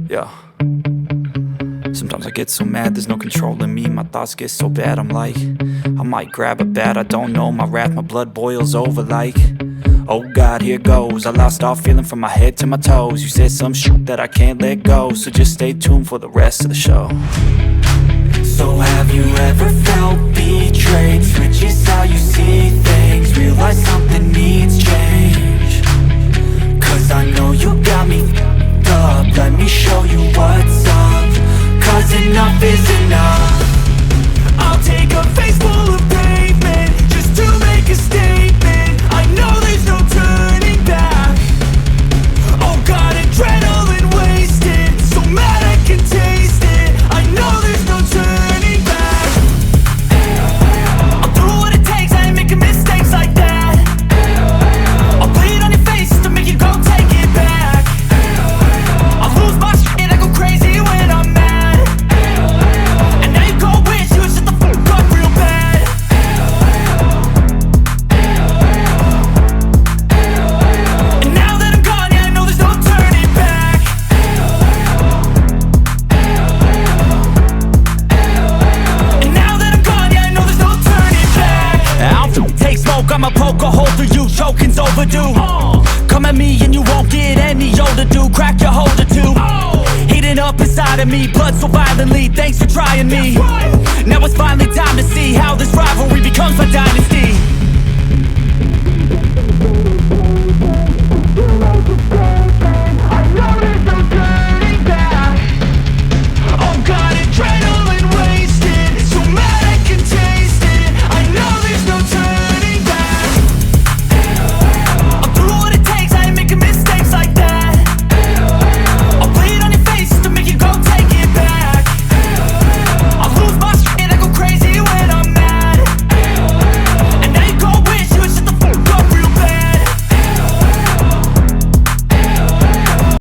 Yeah. Sometimes I get so mad, there's no controlling me. My thoughts get so bad, I'm like, I might grab a bat, I don't know. My wrath, my blood boils over like, oh God, here goes. I lost all feeling from my head to my toes. You said some shit that I can't let go, so just stay tuned for the rest of the show. So have you ever felt betrayed? Switches how you see things, realize something needs change. Cause I know you got me f***ed up. Let me show you what's up, cause enough is enough. I'll take a face full of pavement just to make a statement. I know there's no turning back. Oh God, adrenaline wasted, so mad I can taste it. I know there's no turning back. I'll do what it takes, I ain't making mistakes like that. I'll bleed on your face just to make you go take it back. I'll lose my shit, I go crazy when I'm mad. And now you go wish you would shut the fuck up real bad. And now that I'm gone, yeah, I know there's no turning back. And now that I'm gone, yeah, I know there's no turning back. I'll take smoke, I'ma poke a hole through you, choking's overdue. Come at me and you won't get any older, dude. Crack your holder too. Heating up inside of me, blood so violently. Thanks for trying me. Now it's finally time to see how this rivalry becomes my dynasty.